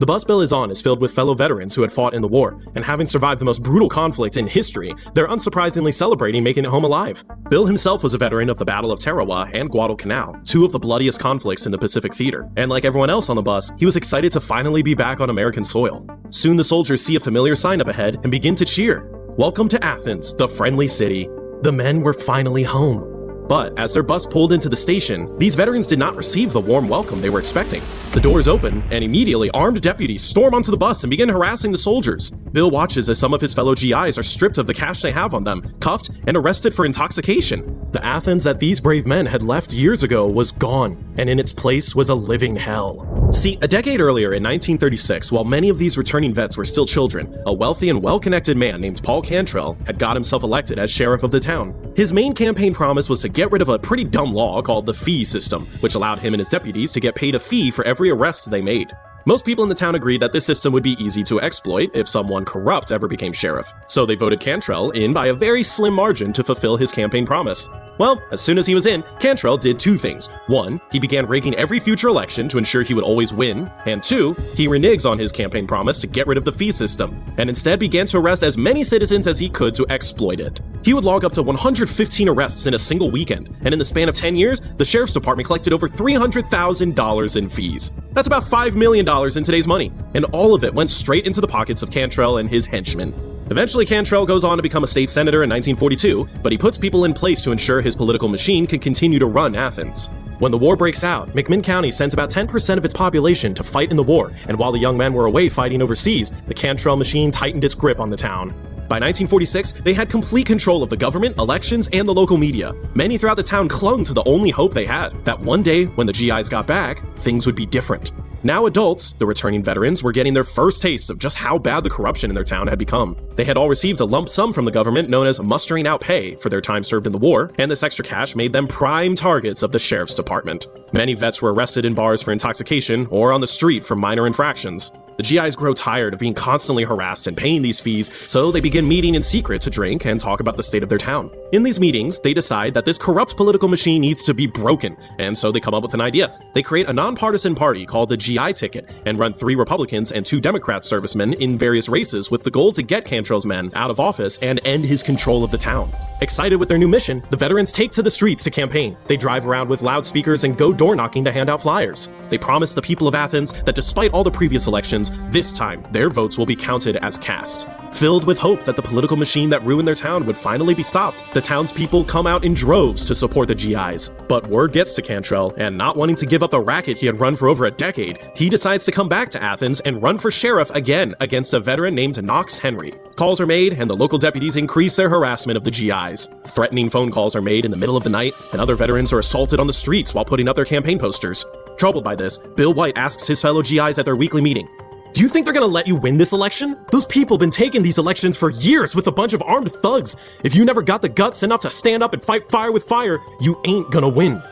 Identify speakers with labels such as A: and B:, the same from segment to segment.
A: The bus Bill is on is filled with fellow veterans who had fought in the war, and having survived the most brutal conflict in history, they're unsurprisingly celebrating making it home alive. Bill himself was a veteran of the Battle of Tarawa and Guadalcanal, two of the bloodiest conflicts in the Pacific Theater, and like everyone else on the bus, he was excited to finally be back on American soil. Soon the soldiers see a familiar sign up ahead and begin to cheer. "Welcome to Athens, the friendly city." The men were finally home. But as their bus pulled into the station, these veterans did not receive the warm welcome they were expecting. The doors open, and immediately armed deputies storm onto the bus and begin harassing the soldiers. Bill watches as some of his fellow GIs are stripped of the cash they have on them, cuffed, and arrested for intoxication. The Athens that these brave men had left years ago was gone, and in its place was a living hell. See, a decade earlier in 1936, while many of these returning vets were still children, a wealthy and well-connected man named Paul Cantrell had got himself elected as sheriff of the town. His main campaign promise was to get rid of a pretty dumb law called the fee system, which allowed him and his deputies to get paid a fee for every arrest they made. Most people in the town agreed that this system would be easy to exploit if someone corrupt ever became sheriff, so they voted Cantrell in by a very slim margin to fulfill his campaign promise. Well, as soon as he was in, Cantrell did two things. One, he began rigging every future election to ensure he would always win, and two, he reneges on his campaign promise to get rid of the fee system, and instead began to arrest as many citizens as he could to exploit it. He would log up to 115 arrests in a single weekend, and in the span of 10 years, the sheriff's department collected over $300,000 in fees. That's about $5 million in today's money, and all of it went straight into the pockets of Cantrell and his henchmen. Eventually, Cantrell goes on to become a state senator in 1942, but he puts people in place to ensure his political machine can continue to run Athens. When the war breaks out, McMinn County sends about 10% of its population to fight in the war, and while the young men were away fighting overseas, the Cantrell machine tightened its grip on the town. By 1946, they had complete control of the government, elections, and the local media. Many throughout the town clung to the only hope they had, that one day, when the GIs got back, things would be different. Now adults, the returning veterans, were getting their first taste of just how bad the corruption in their town had become. They had all received a lump sum from the government known as mustering out pay for their time served in the war, and this extra cash made them prime targets of the sheriff's department. Many vets were arrested in bars for intoxication or on the street for minor infractions. The GIs grow tired of being constantly harassed and paying these fees, so they begin meeting in secret to drink and talk about the state of their town. In these meetings, they decide that this corrupt political machine needs to be broken, and so they come up with an idea. They create a nonpartisan party called the GI ticket and run 3 Republicans and 2 Democrat servicemen in various races with the goal to get Cantrell's men out of office and end his control of the town. Excited with their new mission, the veterans take to the streets to campaign. They drive around with loudspeakers and go door knocking to hand out flyers. They promise the people of Athens that despite all the previous elections, this time their votes will be counted as cast. Filled with hope that the political machine that ruined their town would finally be stopped, the townspeople come out in droves to support the GIs. But word gets to Cantrell, and not wanting to give up the racket he had run for over a decade, he decides to come back to Athens and run for sheriff again against a veteran named Knox Henry. Calls are made, and the local deputies increase their harassment of the GIs. Threatening phone calls are made in the middle of the night, and other veterans are assaulted on the streets while putting up their campaign posters. Troubled by this, Bill White asks his fellow GIs at their weekly meeting, "Do you think they're gonna let you win this election? Those people been taking these elections for years with a bunch of armed thugs. If you never got the guts enough to stand up and fight fire with fire, you ain't gonna win."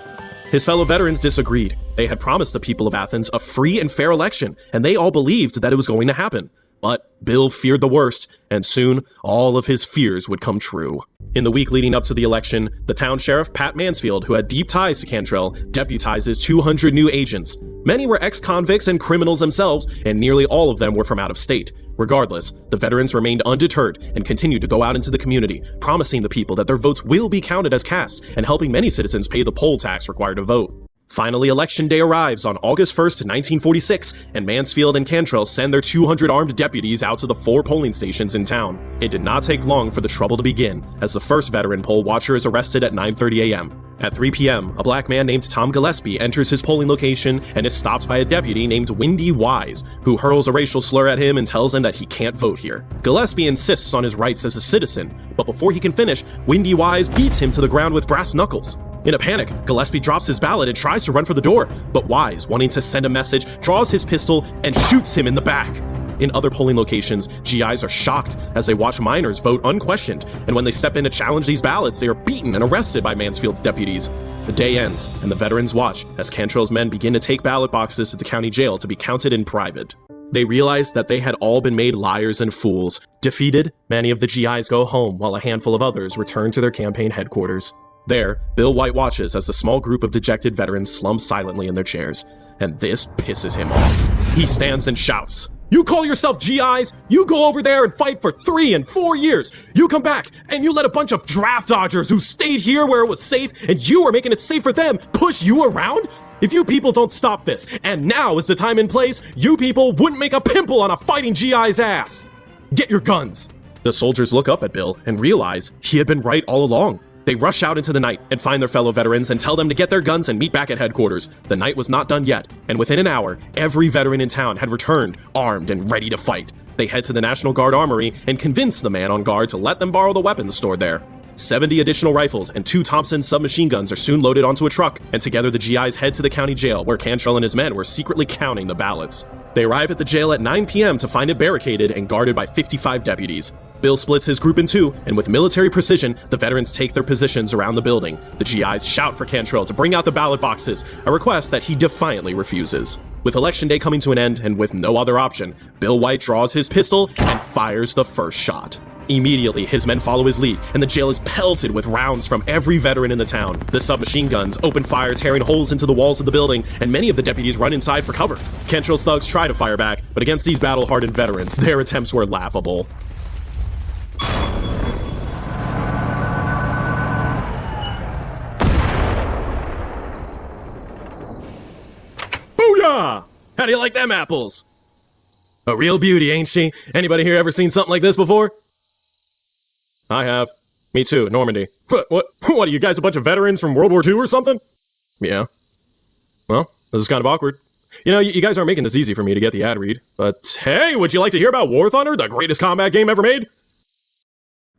A: His fellow veterans disagreed. They had promised the people of Athens a free and fair election, and they all believed that it was going to happen. But Bill feared the worst, and soon all of his fears would come true. In the week leading up to the election, the town sheriff, Pat Mansfield, who had deep ties to Cantrell, deputizes 200 new agents. Many were ex-convicts and criminals themselves, and nearly all of them were from out of state. Regardless, the veterans remained undeterred and continued to go out into the community, promising the people that their votes will be counted as cast, and helping many citizens pay the poll tax required to vote. Finally, Election Day arrives on August 1st, 1946, and Mansfield and Cantrell send their 200 armed deputies out to the 4 polling stations in town. It did not take long for the trouble to begin, as the first veteran poll watcher is arrested at 9:30 a.m. At 3 p.m., a black man named Tom Gillespie enters his polling location and is stopped by a deputy named Windy Wise, who hurls a racial slur at him and tells him that he can't vote here. Gillespie insists on his rights as a citizen, but before he can finish, Windy Wise beats him to the ground with brass knuckles. In a panic, Gillespie drops his ballot and tries to run for the door, but Wise, wanting to send a message, draws his pistol and shoots him in the back. In other polling locations, GIs are shocked as they watch minors vote unquestioned, and when they step in to challenge these ballots, they are beaten and arrested by Mansfield's deputies. The day ends, and the veterans watch as Cantrell's men begin to take ballot boxes to the county jail to be counted in private. They realize that they had all been made liars and fools. Defeated, many of the GIs go home while a handful of others return to their campaign headquarters. There, Bill White watches as the small group of dejected veterans slump silently in their chairs. and this pisses him off. He stands and shouts, "You call yourself GIs? You go over there and fight for 3 and 4 years. You come back and you let a bunch of draft dodgers who stayed here where it was safe and you were making it safe for them push you around? If you people don't stop this, and now is the time and place, you people wouldn't make a pimple on a fighting GI's ass. Get your guns." The soldiers look up at Bill and realize he had been right all along. They rush out into the night and find their fellow veterans and tell them to get their guns and meet back at headquarters. The night was not done yet, and within an hour, every veteran in town had returned, armed and ready to fight. They head to the National Guard Armory and convince the man on guard to let them borrow the weapons stored there. 70 additional rifles and 2 Thompson submachine guns are soon loaded onto a truck, and together the GIs head to the county jail where Cantrell and his men were secretly counting the ballots. They arrive at the jail at 9 p.m. to find it barricaded and guarded by 55 deputies. Bill splits his group in two, and with military precision, the veterans take their positions around the building. The GIs shout for Cantrell to bring out the ballot boxes, a request that he defiantly refuses. With Election Day coming to an end and with no other option, Bill White draws his pistol and fires the first shot. Immediately, his men follow his lead, and the jail is pelted with rounds from every veteran in the town. The submachine guns open fire, tearing holes into the walls of the building, and many of the deputies run inside for cover. Cantrell's thugs try to fire back, but against these battle-hardened veterans, their attempts were laughable. Booyah! How do you like them apples? A real beauty, ain't she? Anybody here ever seen something like this before? I have. Me too, Normandy. What are you guys, a bunch of veterans from World War II or something? Yeah. Well, this is kind of awkward. You know, you guys aren't making this easy for me to get the ad read. But hey, would you like to hear about War Thunder, the greatest combat game ever made?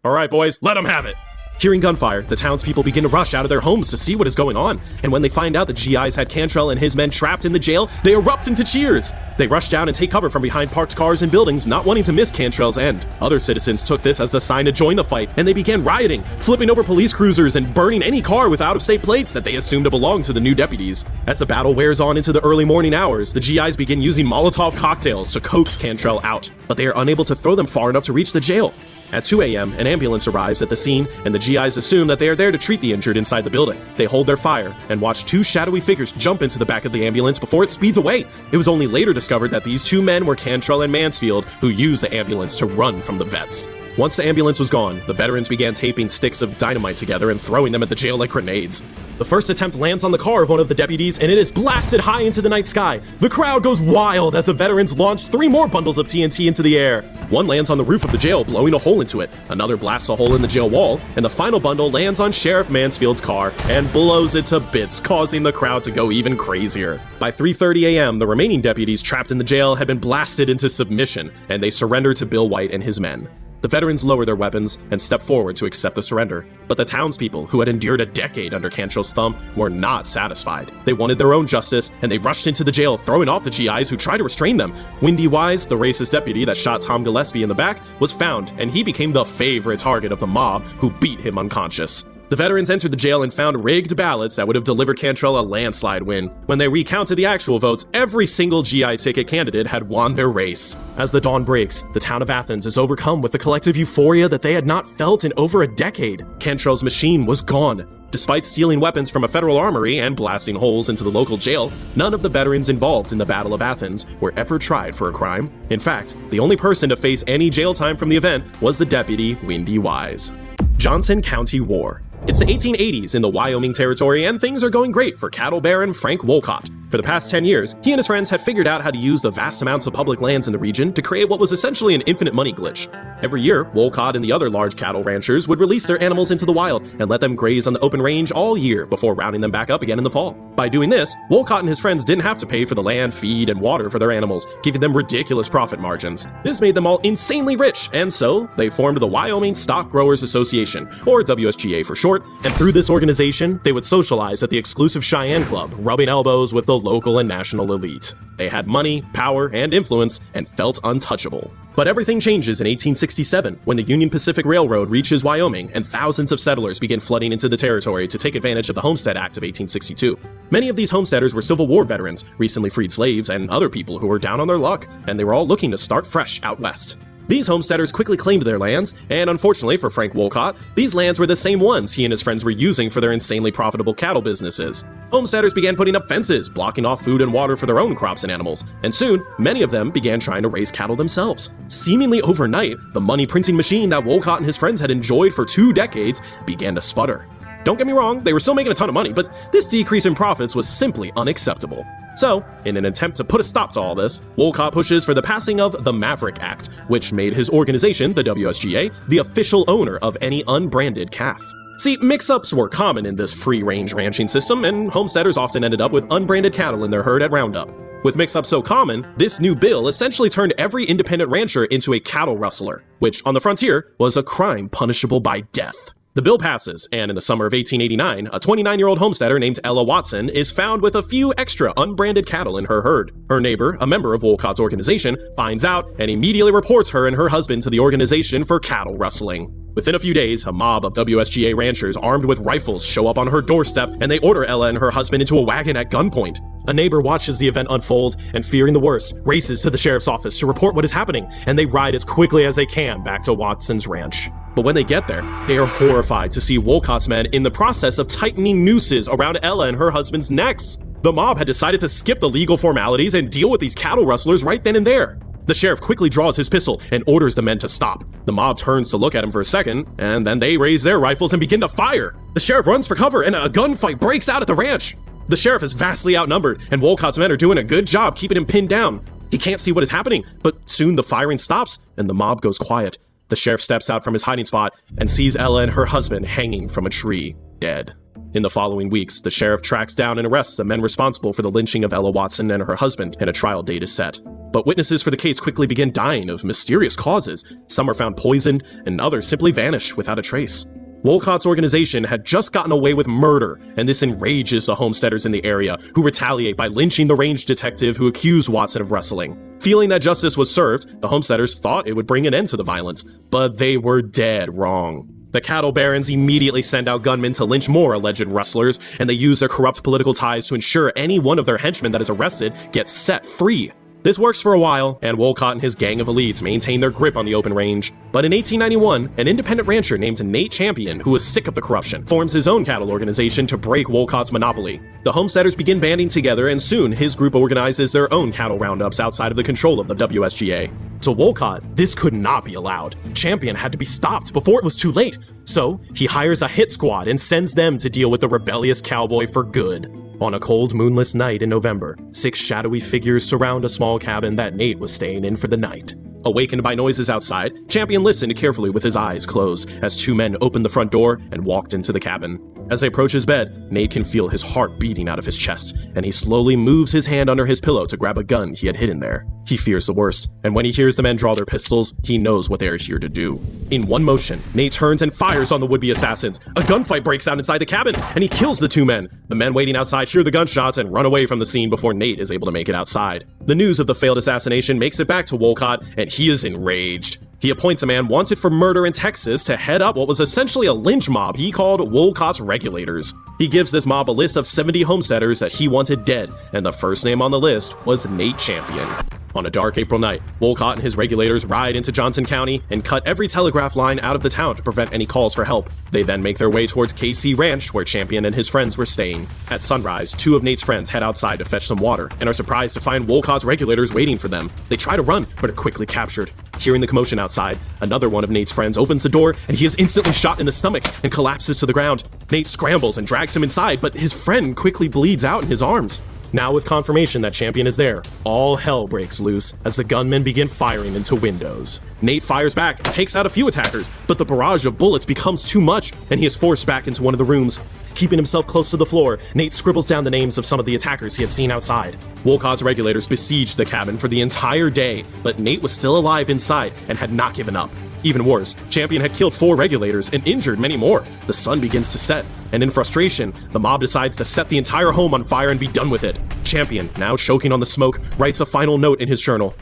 A: Alright boys, let them have it! Hearing gunfire, the townspeople begin to rush out of their homes to see what is going on, and when they find out the GIs had Cantrell and his men trapped in the jail, they erupt into cheers. They rush down and take cover from behind parked cars and buildings, not wanting to miss Cantrell's end. Other citizens took this as the sign to join the fight, and they began rioting, flipping over police cruisers and burning any car with out-of-state plates that they assumed to belong to the new deputies. As the battle wears on into the early morning hours, the GIs begin using Molotov cocktails to coax Cantrell out, but they are unable to throw them far enough to reach the jail. At 2 a.m., an ambulance arrives at the scene, and the GIs assume that they are there to treat the injured inside the building. They hold their fire and watch 2 shadowy figures jump into the back of the ambulance before it speeds away. It was only later discovered that these 2 men were Cantrell and Mansfield, who used the ambulance to run from the vets. Once the ambulance was gone, the veterans began taping sticks of dynamite together and throwing them at the jail like grenades. The first attempt lands on the car of one of the deputies, and it is blasted high into the night sky. The crowd goes wild as the veterans launch 3 more bundles of TNT into the air. One lands on the roof of the jail, blowing a hole into it. Another blasts a hole in the jail wall, and the final bundle lands on Sheriff Mansfield's car and blows it to bits, causing the crowd to go even crazier. By 3:30 a.m., the remaining deputies trapped in the jail had been blasted into submission, and they surrendered to Bill White and his men. The veterans lower their weapons and step forward to accept the surrender, but the townspeople, who had endured a decade under Cantrell's thumb, were not satisfied. They wanted their own justice, and they rushed into the jail, throwing off the GIs who tried to restrain them. Windy Wise, the racist deputy that shot Tom Gillespie in the back, was found, and he became the favorite target of the mob, who beat him unconscious. The veterans entered the jail and found rigged ballots that would have delivered Cantrell a landslide win. When they recounted the actual votes, every single GI ticket candidate had won their race. As the dawn breaks, the town of Athens is overcome with the collective euphoria that they had not felt in over a decade. Cantrell's machine was gone. Despite stealing weapons from a federal armory and blasting holes into the local jail, none of the veterans involved in the Battle of Athens were ever tried for a crime. In fact, the only person to face any jail time from the event was the deputy, Windy Wise. Johnson County War. It's the 1880s in the Wyoming Territory, and things are going great for cattle baron Frank Wolcott. For the past 10 years, he and his friends had figured out how to use the vast amounts of public lands in the region to create what was essentially an infinite money glitch. Every year, Wolcott and the other large cattle ranchers would release their animals into the wild and let them graze on the open range all year before rounding them back up again in the fall. By doing this, Wolcott and his friends didn't have to pay for the land, feed, and water for their animals, giving them ridiculous profit margins. This made them all insanely rich, and so they formed the Wyoming Stock Growers Association, or WSGA for short, and through this organization, they would socialize at the exclusive Cheyenne Club, rubbing elbows with the local and national elite. They had money, power, and influence, and felt untouchable. But everything changes in 1867 when the Union Pacific Railroad reaches Wyoming and thousands of settlers begin flooding into the territory to take advantage of the Homestead Act of 1862. Many of these homesteaders were Civil War veterans, recently freed slaves, and other people who were down on their luck, and they were all looking to start fresh out west. These homesteaders quickly claimed their lands, and unfortunately for Frank Wolcott, these lands were the same ones he and his friends were using for their insanely profitable cattle businesses. Homesteaders began putting up fences, blocking off food and water for their own crops and animals, and soon, many of them began trying to raise cattle themselves. Seemingly overnight, the money printing machine that Wolcott and his friends had enjoyed for 2 decades began to sputter. Don't get me wrong, they were still making a ton of money, but this decrease in profits was simply unacceptable. So, in an attempt to put a stop to all this, Wolcott pushes for the passing of the Maverick Act, which made his organization, the WSGA, the official owner of any unbranded calf. See, mix-ups were common in this free-range ranching system, and homesteaders often ended up with unbranded cattle in their herd at roundup. With mix-ups so common, this new bill essentially turned every independent rancher into a cattle rustler, which on the frontier was a crime punishable by death. The bill passes, and in the summer of 1889, a 29-year-old homesteader named Ella Watson is found with a few extra unbranded cattle in her herd. Her neighbor, a member of Wolcott's organization, finds out and immediately reports her and her husband to the organization for cattle rustling. Within a few days, a mob of WSGA ranchers armed with rifles show up on her doorstep, and they order Ella and her husband into a wagon at gunpoint. A neighbor watches the event unfold and, fearing the worst, races to the sheriff's office to report what is happening, and they ride as quickly as they can back to Watson's ranch. But when they get there, they are horrified to see Wolcott's men in the process of tightening nooses around Ella and her husband's necks. The mob had decided to skip the legal formalities and deal with these cattle rustlers right then and there. The sheriff quickly draws his pistol and orders the men to stop. The mob turns to look at him for a second, and then they raise their rifles and begin to fire. The sheriff runs for cover, and a gunfight breaks out at the ranch. The sheriff is vastly outnumbered, and Wolcott's men are doing a good job keeping him pinned down. He can't see what is happening, but soon the firing stops, and the mob goes quiet. The sheriff steps out from his hiding spot and sees Ella and her husband hanging from a tree, dead. In the following weeks, the sheriff tracks down and arrests the men responsible for the lynching of Ella Watson and her husband, and a trial date is set. But witnesses for the case quickly begin dying of mysterious causes. Some are found poisoned, and others simply vanish without a trace. Wolcott's organization had just gotten away with murder, and this enrages the homesteaders in the area, who retaliate by lynching the range detective who accused Watson of rustling. Feeling that justice was served, the homesteaders thought it would bring an end to the violence, but they were dead wrong. The cattle barons immediately send out gunmen to lynch more alleged rustlers, and they use their corrupt political ties to ensure any one of their henchmen that is arrested gets set free. This works for a while, and Wolcott and his gang of elites maintain their grip on the open range. But in 1891, an independent rancher named Nate Champion, who was sick of the corruption, forms his own cattle organization to break Wolcott's monopoly. The homesteaders begin banding together, and soon his group organizes their own cattle roundups outside of the control of the WSGA. To Wolcott, this could not be allowed. Champion had to be stopped before it was too late. So he hires a hit squad and sends them to deal with the rebellious cowboy for good. On a cold, moonless night in November, 6 shadowy figures surround a small cabin that Nate was staying in for the night. Awakened by noises outside, Champion listened carefully with his eyes closed as 2 men opened the front door and walked into the cabin. As they approach his bed, Nate can feel his heart beating out of his chest, and he slowly moves his hand under his pillow to grab a gun he had hidden there. He fears the worst, and when he hears the men draw their pistols, he knows what they are here to do. In one motion, Nate turns and fires on the would-be assassins. A gunfight breaks out inside the cabin, and he kills the 2 men. The men waiting outside hear the gunshots and run away from the scene before Nate is able to make it outside. The news of the failed assassination makes it back to Wolcott, and he is enraged. He appoints a man wanted for murder in Texas to head up what was essentially a lynch mob he called Wolcott's Regulators. He gives this mob a list of 70 homesteaders that he wanted dead, and the first name on the list was Nate Champion. On a dark April night, Wolcott and his regulators ride into Johnson County and cut every telegraph line out of the town to prevent any calls for help. They then make their way towards KC Ranch, where Champion and his friends were staying. At sunrise, 2 of Nate's friends head outside to fetch some water and are surprised to find Wolcott's regulators waiting for them. They try to run, but are quickly captured. Hearing the commotion outside, another one of Nate's friends opens the door, and he is instantly shot in the stomach and collapses to the ground. Nate scrambles and drags him inside, but his friend quickly bleeds out in his arms. Now with confirmation that Champion is there, all hell breaks loose as the gunmen begin firing into windows. Nate fires back and takes out a few attackers, but the barrage of bullets becomes too much, and he is forced back into one of the rooms. Keeping himself close to the floor, Nate scribbles down the names of some of the attackers he had seen outside. Wolcott's regulators besieged the cabin for the entire day, but Nate was still alive inside and had not given up. Even worse, Champion had killed 4 regulators and injured many more. The sun begins to set, and in frustration, the mob decides to set the entire home on fire and be done with it. Champion, now choking on the smoke, writes a final note in his journal.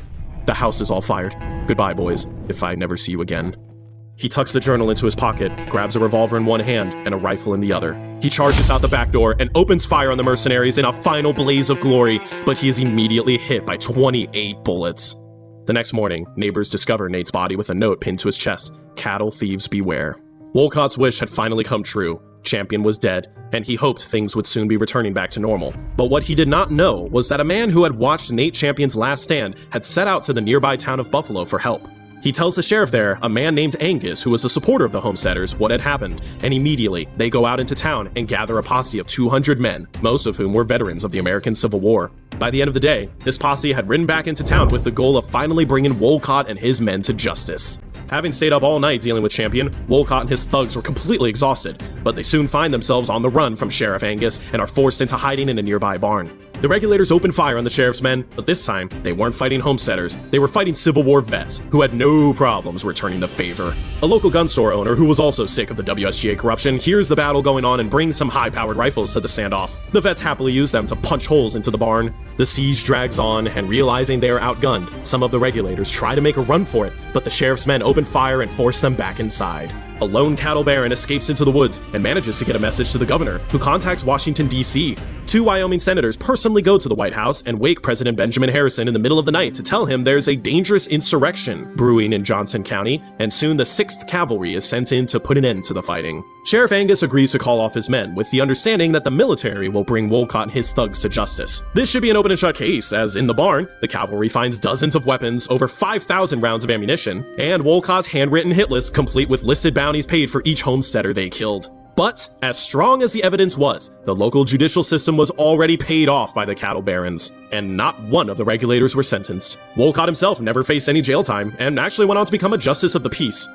A: The house is all fired. Goodbye, boys, if I never see you again. He tucks the journal into his pocket, grabs a revolver in one hand and a rifle in the other. He charges out the back door and opens fire on the mercenaries in a final blaze of glory, but he is immediately hit by 28 bullets. The next morning, neighbors discover Nate's body with a note pinned to his chest, "Cattle thieves beware." Wolcott's wish had finally come true. Champion was dead, and he hoped things would soon be returning back to normal. But what he did not know was that a man who had watched Nate Champion's last stand had set out to the nearby town of Buffalo for help. He tells the sheriff there, a man named Angus, who was a supporter of the Homesteaders, what had happened, and immediately they go out into town and gather a posse of 200 men, most of whom were veterans of the American Civil War. By the end of the day, this posse had ridden back into town with the goal of finally bringing Wolcott and his men to justice. Having stayed up all night dealing with Champion, Wolcott and his thugs were completely exhausted, but they soon find themselves on the run from Sheriff Angus and are forced into hiding in a nearby barn. The regulators open fire on the sheriff's men, but this time, they weren't fighting homesteaders, they were fighting Civil War vets, who had no problems returning the favor. A local gun store owner, who was also sick of the WSGA corruption, hears the battle going on and brings some high-powered rifles to the standoff. The vets happily use them to punch holes into the barn. The siege drags on, and realizing they are outgunned, some of the regulators try to make a run for it, but the sheriff's men open fire and force them back inside. A lone cattle baron escapes into the woods and manages to get a message to the governor, who contacts Washington, D.C. 2 Wyoming senators personally go to the White House and wake President Benjamin Harrison in the middle of the night to tell him there's a dangerous insurrection brewing in Johnson County, and soon the 6th Cavalry is sent in to put an end to the fighting. Sheriff Angus agrees to call off his men, with the understanding that the military will bring Wolcott and his thugs to justice. This should be an open and shut case, as in the barn, the cavalry finds dozens of weapons, over 5,000 rounds of ammunition, and Wolcott's handwritten hit list complete with listed bounties paid for each homesteader they killed. But, as strong as the evidence was, the local judicial system was already paid off by the cattle barons, and not one of the regulators were sentenced. Wolcott himself never faced any jail time, and actually went on to become a justice of the peace.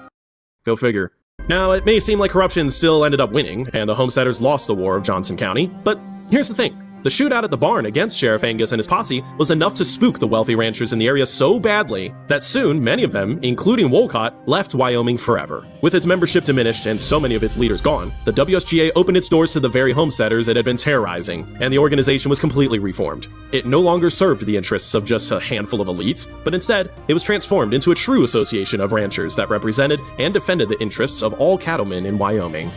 A: Go figure. Now, it may seem like corruption still ended up winning, and the homesteaders lost the War of Johnson County, but here's the thing. The shootout at the barn against Sheriff Angus and his posse was enough to spook the wealthy ranchers in the area so badly that soon many of them, including Wolcott, left Wyoming forever. With its membership diminished and so many of its leaders gone, the WSGA opened its doors to the very homesteaders it had been terrorizing, and the organization was completely reformed. It no longer served the interests of just a handful of elites, but instead, it was transformed into a true association of ranchers that represented and defended the interests of all cattlemen in Wyoming.